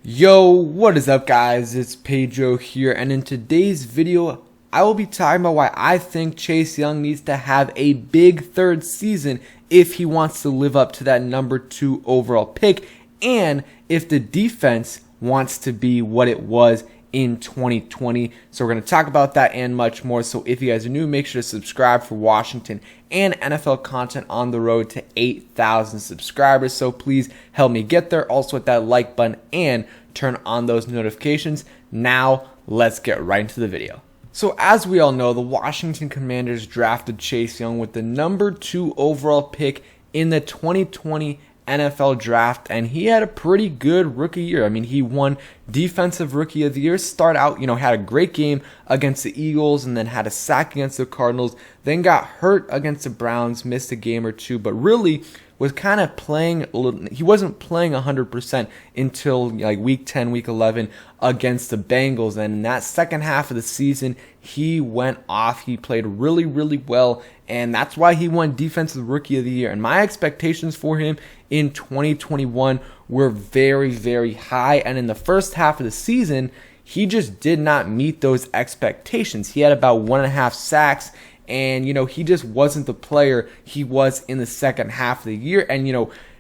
Yo, what is up guys? It's Pedro here, and in today's video, I will be talking about why I think Chase Young needs to have a big third season if he wants to live up to that number 2 overall pick, and if the defense wants to be what it was in 2020. So we're going to talk about that and much more. So if you guys are new, make sure to subscribe for Washington and NFL content on the road to 8,000 subscribers. So please help me get there. Also hit that like button and turn on those notifications. Now let's get right into the video. So as we all know, the Washington Commanders drafted Chase Young with the number 2 overall pick in the 2020 NFL draft, and he had a pretty good rookie year. I mean, he won Defensive Rookie of the Year, start out, had a great game against the Eagles and then had a sack against the Cardinals, then got hurt against the Browns, missed a game or two, but really was kind of playing, he wasn't playing 100% until like week 10, week 11 against the Bengals. And in that second half of the season, he went off. He played really, really well, and that's why he won Defensive Rookie of the Year. And my expectations for him in 2021 were very, very high. And in the first half of the season, he just did not meet those expectations. He had about 1.5 sacks. And, he just wasn't the player he was in the second half of the year. And,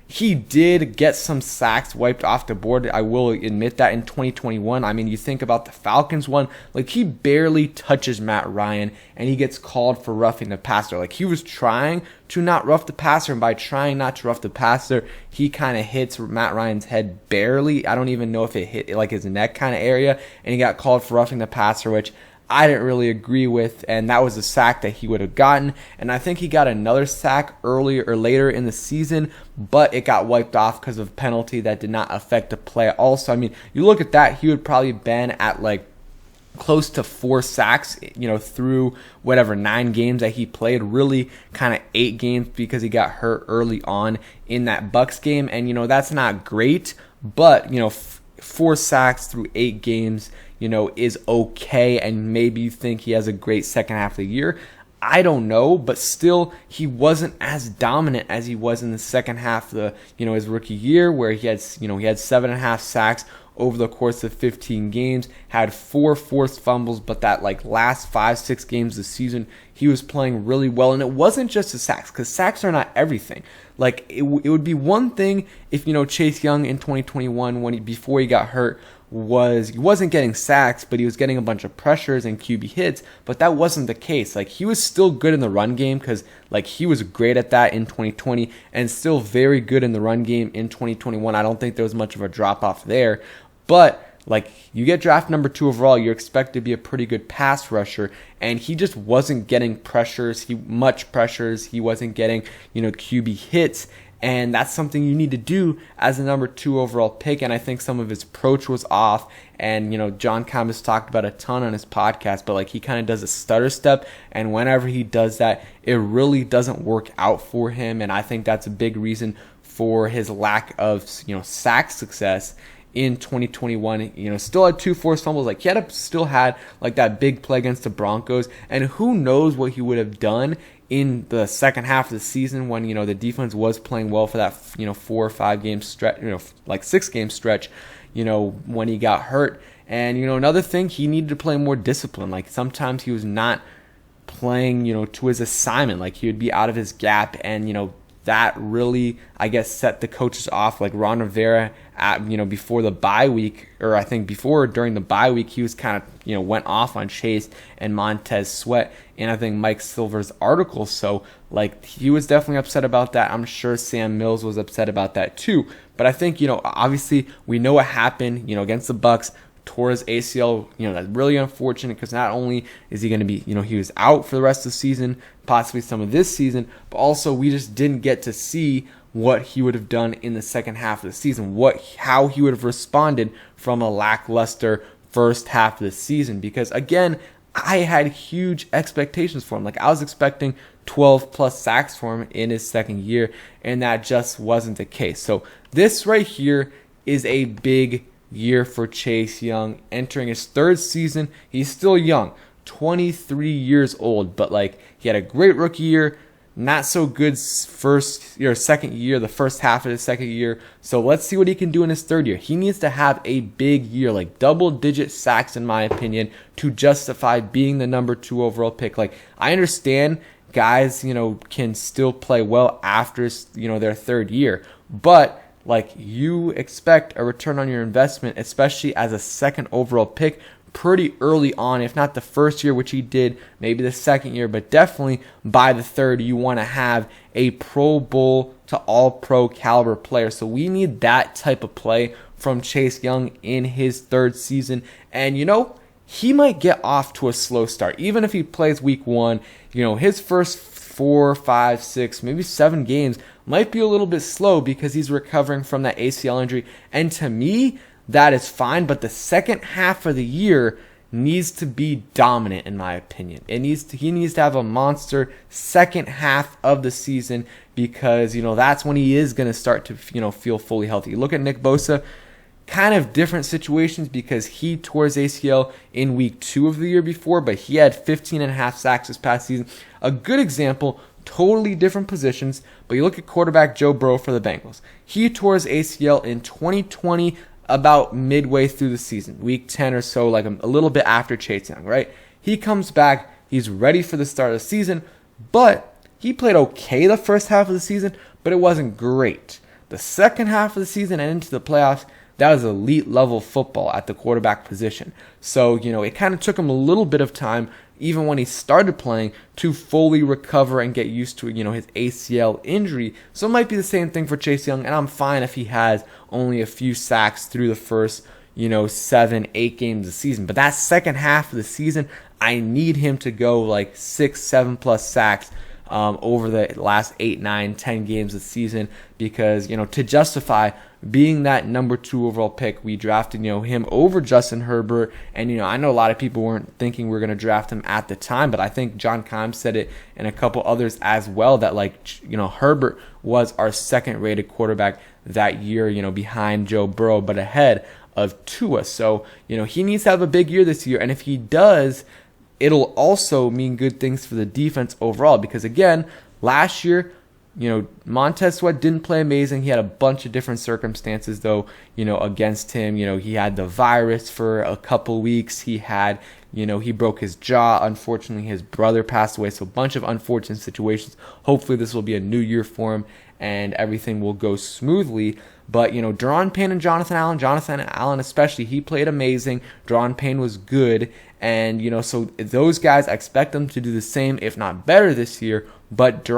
he did get some sacks wiped off the board. I will admit that in 2021. I mean, you think about the Falcons one, like he barely touches Matt Ryan and he gets called for roughing the passer. Like he was trying to not rough the passer, and by trying not to rough the passer, he kind of hits Matt Ryan's head barely. I don't even know if it hit like his neck kind of area, and he got called for roughing the passer, which I didn't really agree with, and that was a sack that he would have gotten. And I think he got another sack earlier or later in the season, but it got wiped off because of a penalty that did not affect the play. Also, I mean, you look at that, he would probably been at like close to 4 sacks, through whatever 9 games that he played, really kind of 8 games because he got hurt early on in that Bucs game. And, that's not great, but, 4 sacks through 8 games, is okay, and maybe you think he has a great second half of the year. I don't know, but still, he wasn't as dominant as he was in the second half of the, his rookie year, where he had 7.5 sacks over the course of 15 games, had 4 forced fumbles, but that last 5-6 games of the season, he was playing really well. And it wasn't just the sacks, because sacks are not everything. It would be one thing if, Chase Young in 2021, before he got hurt, he wasn't getting sacks, but he was getting a bunch of pressures and QB hits, but that wasn't the case. He was still good in the run game, because he was great at that in 2020 and still very good in the run game in 2021. I don't think there was much of a drop off there, but you get draft number 2 overall, you're expected to be a pretty good pass rusher, and he just wasn't getting pressures. He wasn't getting, QB hits, and that's something you need to do as a number 2 overall pick. And I think some of his approach was off, and, John Campbell's talked about a ton on his podcast, but he kind of does a stutter step, and whenever he does that, it really doesn't work out for him, and I think that's a big reason for his lack of, sack success in 2021. Still had 2 forced fumbles. He still had that big play against the Broncos, and who knows what he would have done in the second half of the season when the defense was playing well for that 4 or 5 game stretch, 6 game stretch, when he got hurt. And another thing, he needed to play more discipline. Sometimes he was not playing to his assignment. He would be out of his gap, and that really, I guess, set the coaches off. Ron Rivera, before the bye week, or I think before or during the bye week, he was kind of, went off on Chase and Montez Sweat, and I think Mike Silver's article. So, he was definitely upset about that. I'm sure Sam Mills was upset about that too. But I think, obviously, we know what happened, against the Bucs. Tore his ACL, that's really unfortunate, because not only is he going to be, he was out for the rest of the season, possibly some of this season, but also we just didn't get to see what he would have done in the second half of the season, how he would have responded from a lackluster first half of the season, because again, I had huge expectations for him. I was expecting 12 plus sacks for him in his second year, and that just wasn't the case. So this right here is a big year for Chase Young, entering his 3rd season. He's still young, 23 years old, but he had a great rookie year, not so good second year, the first half of his second year. So let's see what he can do in his third year. He needs to have a big year, like double-digit sacks, in my opinion, to justify being the number 2 overall pick. Like, I understand guys, can still play well after, their third year, but like, you expect a return on your investment, especially as a second overall pick, pretty early on, if not the first year, which he did, maybe the second year, but definitely by the third, you want to have a Pro Bowl to All-Pro caliber player. So we need that type of play from Chase Young in his third season. And, he might get off to a slow start. Even if he plays week 1, his first 4, 5, 6, maybe 7 games might be a little bit slow because he's recovering from that ACL injury. And to me, that is fine, but the second half of the year needs to be dominant, in my opinion. He needs to have a monster second half of the season because, that's when he is going to start to, feel fully healthy. Look at Nick Bosa, kind of different situations because he tore his ACL in week 2 of the year before, but he had 15.5 sacks this past season. A good example, totally different positions, but you look at quarterback Joe Burrow for the Bengals. He tore his ACL in 2020, about midway through the season, week 10 or so, like a little bit after Chase Young, right? He comes back, he's ready for the start of the season, but he played okay the first half of the season, but it wasn't great. The second half of the season and into the playoffs, that was elite level football at the quarterback position. So, it kind of took him a little bit of time, even when he started playing, to fully recover and get used to, his ACL injury. So it might be the same thing for Chase Young, and I'm fine if he has only a few sacks through the first, 7, 8 games of the season. But that second half of the season, I need him to go like 6, 7 plus sacks over the last 8, 9, 10 games of the season because, to justify being that number 2 overall pick, we drafted, him over Justin Herbert. And, I know a lot of people weren't thinking we were going to draft him at the time, but I think John Keim said it and a couple others as well that, Herbert was our second rated quarterback that year, behind Joe Burrow, but ahead of Tua. So, he needs to have a big year this year. And if he does, it'll also mean good things for the defense overall because, again, last year, Montez Sweat didn't play amazing. He had a bunch of different circumstances, though, against him. He had the virus for a couple weeks. He had, he broke his jaw. Unfortunately, his brother passed away. So a bunch of unfortunate situations. Hopefully, this will be a new year for him and everything will go smoothly. But, Daron Payne and Jonathan Allen especially, he played amazing. Daron Payne was good. And, so those guys, I expect them to do the same, if not better this year. But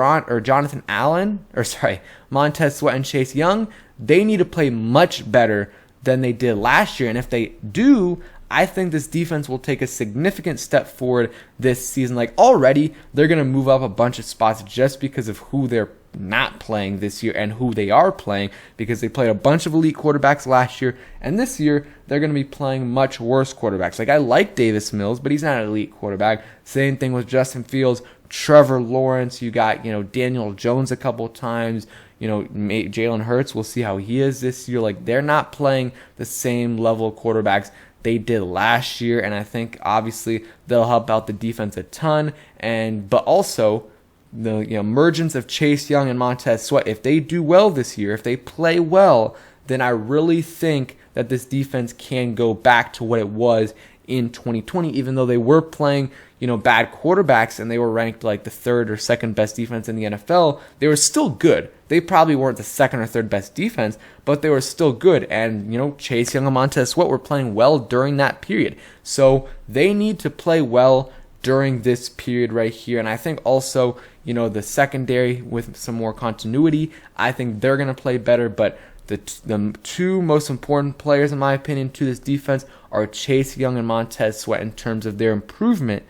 Montez Sweat and Chase Young, they need to play much better than they did last year. And if they do, I think this defense will take a significant step forward this season. Like, already, they're going to move up a bunch of spots just because of who they're not playing this year and who they are playing, because they played a bunch of elite quarterbacks last year, and this year they're going to be playing much worse quarterbacks. Like, I like Davis Mills, but he's not an elite quarterback. Same thing with Justin Fields, Trevor Lawrence. You got, Daniel Jones a couple times. Jalen Hurts, we'll see how he is this year. Like, they're not playing the same level of quarterbacks they did last year, and I think obviously they'll help out the defense a ton. But also the emergence of Chase Young and Montez Sweat, if they do well this year, if they play well, then I really think that this defense can go back to what it was in 2020, even though they were playing, bad quarterbacks and they were ranked like the third or second best defense in the NFL. They were still good. They probably weren't the second or third best defense, but they were still good. And, Chase Young and Montez Sweat were playing well during that period. So they need to play well during this period right here. And I think also, the secondary with some more continuity, I think they're going to play better. But the two most important players, in my opinion, to this defense are Chase Young and Montez Sweat in terms of their improvement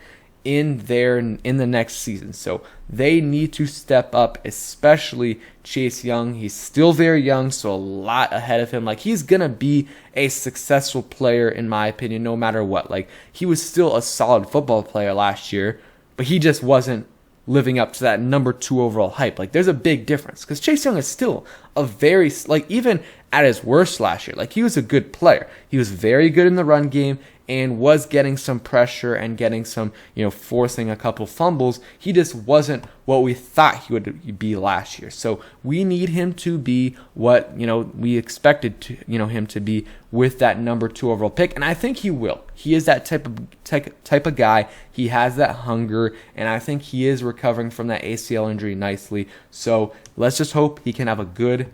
in the next season. So they need to step up, especially Chase Young. He's still very young, so a lot ahead of him. Like, he's going to be a successful player, in my opinion, no matter what. Like, he was still a solid football player last year, but he just wasn't living up to that number 2 overall hype. Like, there's a big difference because Chase Young is still a very, even at his worst last year. Like, he was a good player. He was very good in the run game and was getting some pressure and getting some, forcing a couple fumbles. He just wasn't what we thought he would be last year. So we need him to be what, we expected him to be with that number 2 overall pick. And I think he will. He is that type of guy. He has that hunger, and I think he is recovering from that ACL injury nicely. So let's just hope he can have a good,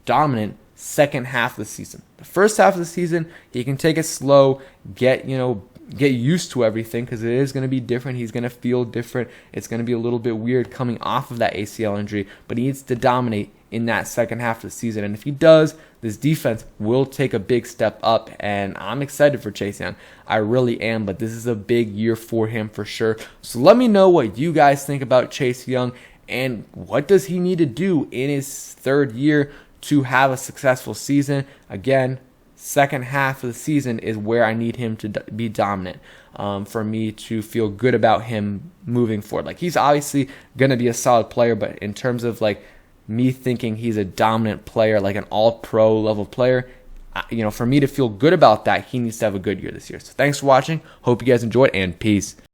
dominant second half of the season. The first half of the season, he can take it slow, get used to everything, because it is going to be different. He's going to feel different. It's going to be a little bit weird coming off of that ACL injury, but he needs to dominate in that second half of the season. And if he does, this defense will take a big step up, and I'm excited for Chase Young. I really am, but this is a big year for him for sure. So let me know what you guys think about Chase Young, and what does he need to do in his third year to have a successful season. Again, second half of the season is where I need him to be dominant for me to feel good about him moving forward. Like, he's obviously going to be a solid player, but in terms of like me thinking he's a dominant player, like an all-pro level player, for me to feel good about that, he needs to have a good year this year. So thanks for watching. Hope you guys enjoyed, and peace.